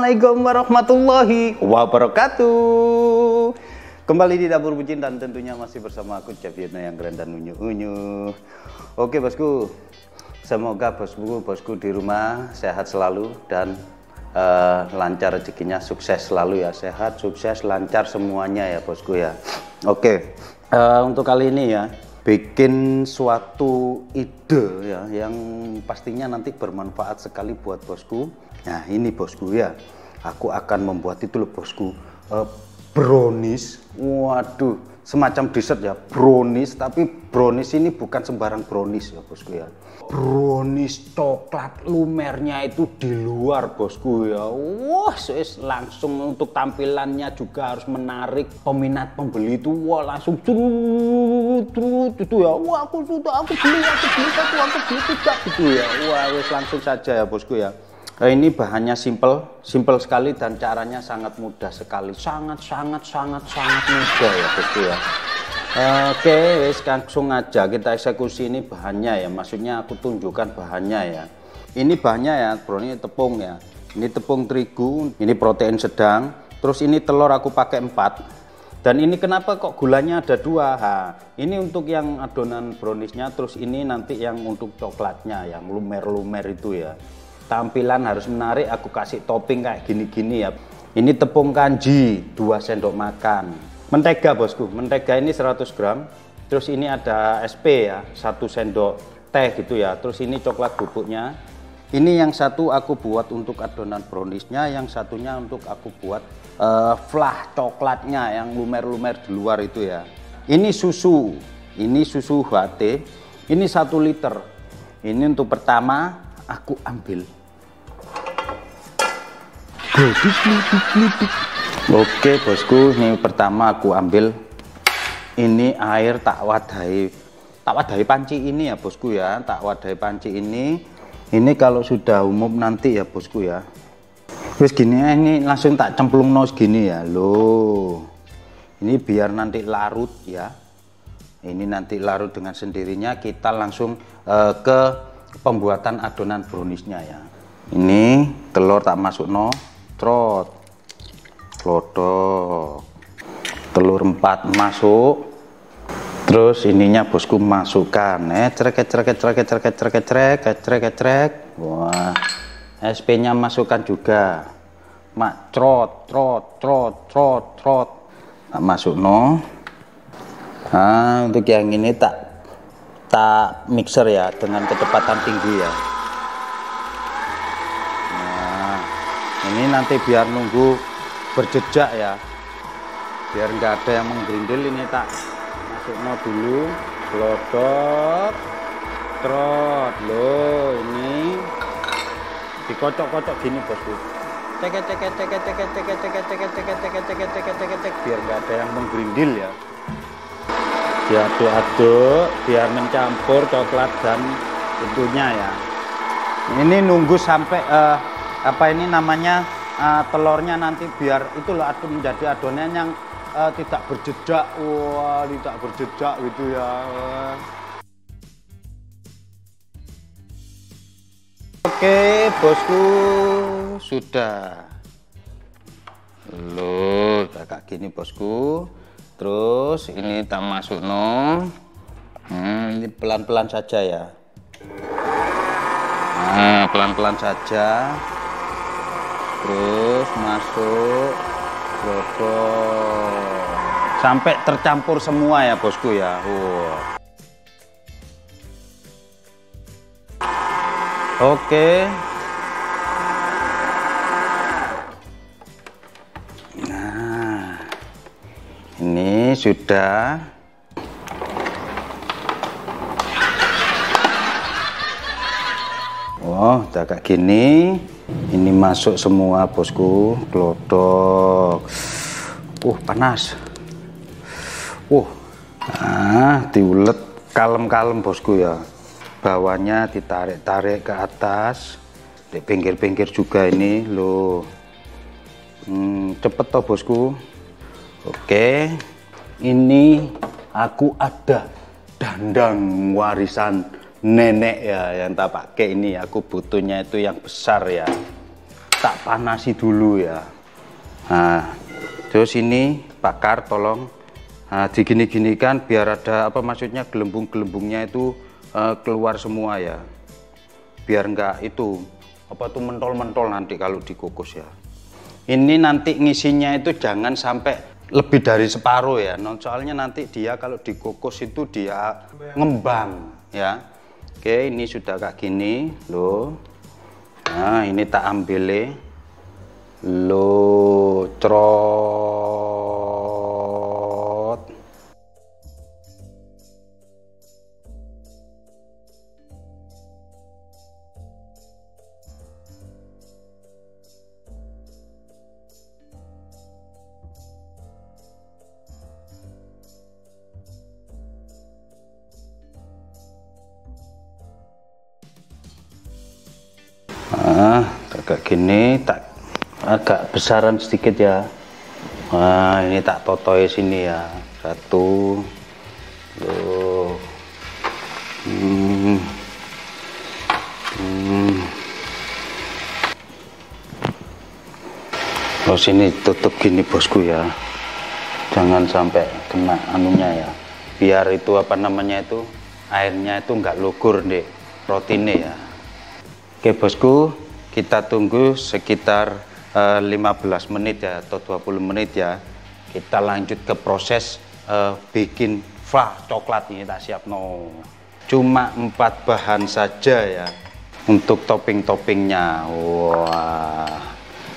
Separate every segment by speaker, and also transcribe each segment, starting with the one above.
Speaker 1: Assalamualaikum warahmatullahi wabarakatuh. Kembali di Dapur Bucin dan tentunya masih bersama aku Chef Yudno yang keren dan unyu-unyu. Oke bosku, semoga bosku di rumah sehat selalu dan lancar rezekinya, sukses selalu ya, sehat, sukses, lancar semuanya ya bosku ya. Oke, untuk kali ini ya, bikin suatu ide ya yang pastinya nanti bermanfaat sekali buat bosku. Nah ini bosku ya, aku akan membuat itu loh bosku, brownies. Waduh, semacam dessert ya, brownies, tapi brownies ini bukan sembarang brownies ya bosku ya. Brownies coklat lumernya itu di luar bosku ya. Wah, langsung untuk tampilannya juga harus menarik peminat pembeli itu. Wah, langsung trut itu ya. Wah, aku beli satu, aku beli tiga gitu ya. Wah, wes langsung saja ya bosku ya. Ini bahannya simple sekali dan caranya sangat mudah sekali. Sangat mudah ya bosku ya. Oke, wes langsung aja kita eksekusi. Ini bahannya ya, maksudnya aku tunjukkan bahannya ya. Ini bahannya ya bro, ini tepung ya. Ini tepung terigu, ini protein sedang. Terus ini telur aku pakai 4. Dan ini kenapa kok gulanya ada 2? Ini untuk yang adonan browniesnya, terus ini nanti yang untuk coklatnya, yang lumer-lumer itu ya. Tampilan harus menarik, aku kasih topping kayak gini-gini ya. Ini tepung kanji 2 sendok makan. Mentega bosku, mentega ini 100 gram. Terus ini ada SP ya, 1 sendok teh gitu ya. Terus ini coklat bubuknya. Ini yang satu aku buat untuk adonan browniesnya, yang satunya untuk aku buat flah coklatnya yang lumer-lumer di luar itu ya. Ini susu HT. Ini 1 liter. Ini untuk pertama aku ambil. Oke bosku, ini pertama aku ambil. Ini air tak wadahi panci ini ya bosku ya, tak wadahi panci ini. Ini kalau sudah umum nanti ya bosku ya. Terus gini ini langsung tak cemplung nos gini ya loh. Ini biar nanti larut ya. Ini nanti larut dengan sendirinya, kita langsung ke pembuatan adonan browniesnya ya. Ini telur tak masuk no, trot, lodok, telur 4 masuk, terus ininya bosku masukkan, cerek. Wah, SP nya masukkan juga, trot, tak masuk no. Nah, untuk yang ini tak mixer ya dengan kecepatan tinggi ya. Nah, ini nanti biar nunggu berjejak ya, biar nggak ada yang menggerindil. Ini tak masukno dulu, glodok, trot loh. Ini dikocok-kocok gini bosku, cek biar nggak ada yang menggerindil ya. Diaduk-aduk biar mencampur coklat dan itunya ya. Ini nunggu sampai apa ini namanya, telurnya nanti biar itu loh menjadi adonan yang tidak berjejak. Wah, tidak berjejak gitu ya. Oke bosku, sudah loh kayak gini bosku. Terus ini tak masuk no. Ini pelan-pelan saja ya. Nah, pelan-pelan saja. Terus masuk, glodok sampai tercampur semua ya bosku ya. Oke. Nah, ini sudah. Oh, udah kayak gini. Ini masuk semua bosku, glodok. Panas. Nah, diulet kalem-kalem bosku ya. Bawahnya ditarik-tarik ke atas. Di pinggir-pinggir juga ini loh. Cepet toh bosku. Oke. Ini aku ada dandang warisan nenek ya yang tak pakai ini. Aku butuhnya itu yang besar ya. tak panasi dulu ya. Nah, terus ini bakar tolong. Nah, digini-ginikan biar ada apa maksudnya gelembung-gelembungnya itu keluar semua ya. Biar enggak itu apa tuh mentol-mentol nanti kalau dikukus ya. Ini nanti ngisinya itu jangan sampai lebih dari separuh ya. Soalnya nanti dia kalau dikukus itu dia ngembang ya. Oke, ini sudah kayak gini loh. Nah, ini tak ambil lo trot. Nah, agak gini, tak agak besaran sedikit ya. Nah, ini tak totoi sini ya. Satu, loh. Terus ini tutup gini bosku ya. Jangan sampai kena anunya ya. Biar itu apa namanya itu airnya itu nggak lugur deh rotinya ya. Oke bosku, kita tunggu sekitar 15 menit ya atau 20 menit ya. Kita lanjut ke proses bikin flah coklat ini tak siap no. Cuma 4 bahan saja ya untuk topping-toppingnya. Wah,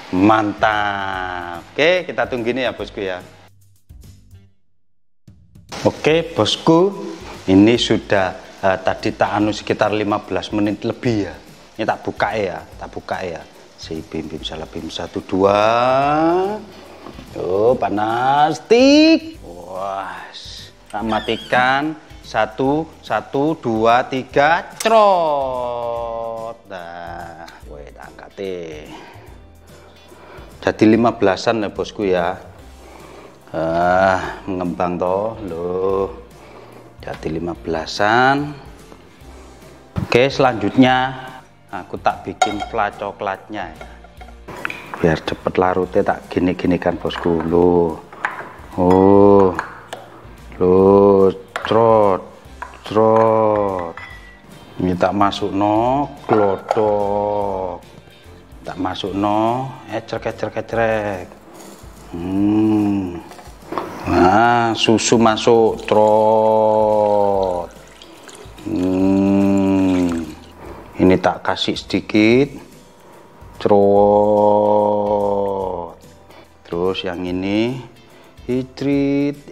Speaker 1: mantap. Oke, kita tunggu ini ya bosku ya. Oke bosku, ini sudah tadi tak anu sekitar 15 menit lebih ya. Ini tak buka ya, Si bim salah bim 1 2. Tuh panas tik. Wah, tak matikan 1 2 3 crot. Nah, weh angkat jadi 15-an ya bosku ya. Mengembang toh loh. Jadi 15-an. Oke, selanjutnya aku tak bikin flah coklatnya ya. Biar cepet larutnya tak gini-gini kan bosku loh. Oh. Loh, trot. Ini tak masuk no glodok. Tak masuk no ecerek. Nah, susu masuk trot. Ini tak kasih sedikit trot. Terus yang ini itrit,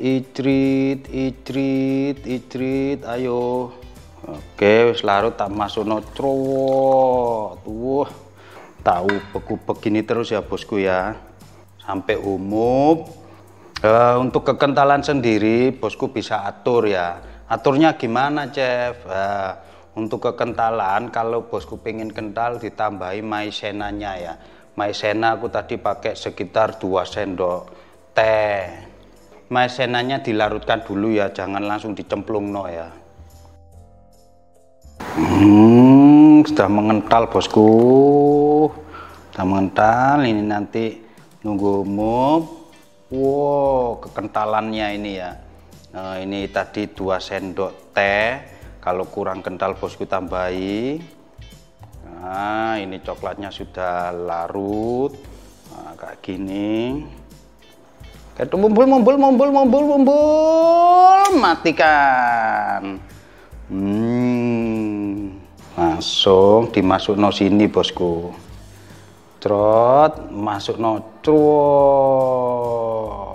Speaker 1: ayo. Oke, wis larut tak masuk no trot. Wah, tahu beku begini terus ya bosku ya sampai umum. Untuk kekentalan sendiri bosku bisa atur ya. Aturnya gimana chef? Untuk kekentalan kalau bosku pengen kental ditambahi maizenanya ya. Maizena aku tadi pakai sekitar 2 sendok teh. Maizenanya dilarutkan dulu ya, jangan langsung dicemplung no ya. Sudah mengental bosku. Sudah mengental, ini nanti nunggu umum. Wow, kekentalannya ini ya. Nah, ini tadi 2 sendok teh. Kalau kurang kental bosku tambahi. Nah, ini coklatnya sudah larut. Nah, kayak gini. Kayak mumbul, matikan. Langsung dimasuk no sini bosku. Trot, masuk no trot.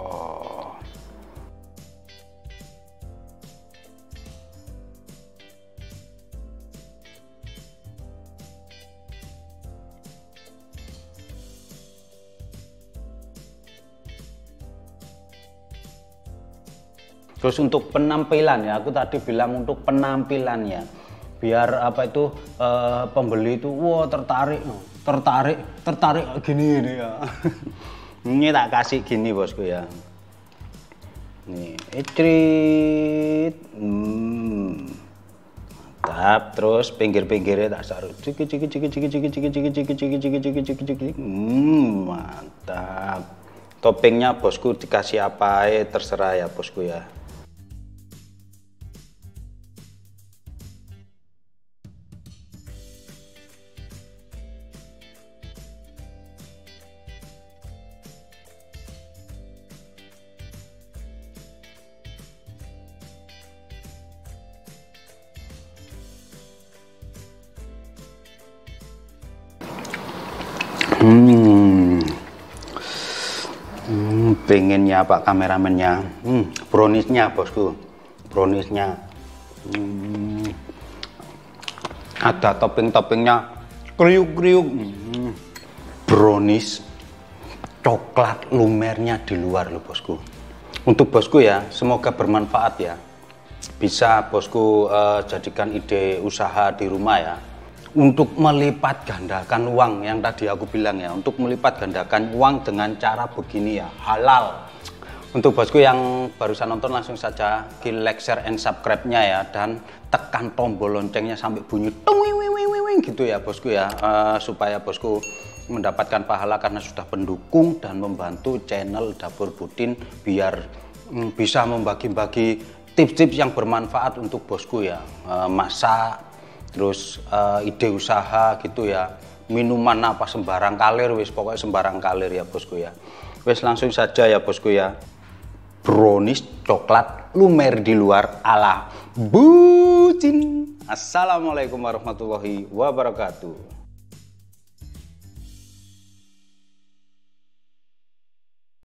Speaker 1: Terus untuk penampilan ya, aku tadi bilang untuk penampilannya biar apa itu pembeli itu wah tertarik gini ini ya. Ini tak kasih gini bosku ya. Nih, ecrit. Mantap. Terus pinggir-pinggirnya tak saru. Mantap. Toppingnya bosku dikasih apa terserah ya bosku ya. Pengennya Pak kameramennya. Browniesnya bosku, browniesnya. Ada topping-toppingnya, kriuk-kriuk. Brownies coklat lumernya di luar loh bosku. Untuk bosku ya, semoga bermanfaat ya. Bisa bosku jadikan ide usaha di rumah ya. Untuk melipat gandakan uang yang tadi aku bilang ya, untuk melipat gandakan uang dengan cara begini ya, halal. Untuk bosku yang barusan nonton langsung saja like, share, and subscribe-nya ya, dan tekan tombol loncengnya sampai bunyi gitu ya bosku ya, supaya bosku mendapatkan pahala karena sudah pendukung dan membantu channel Dapur Budin biar bisa membagi-bagi tips-tips yang bermanfaat untuk bosku ya, masak, terus ide usaha gitu ya, minuman apa sembarang kalir wis, pokoknya sembarang kalir ya bosku ya. Wis langsung saja ya bosku ya, brownies coklat lumer di luar ala Budin. Assalamualaikum warahmatullahi wabarakatuh.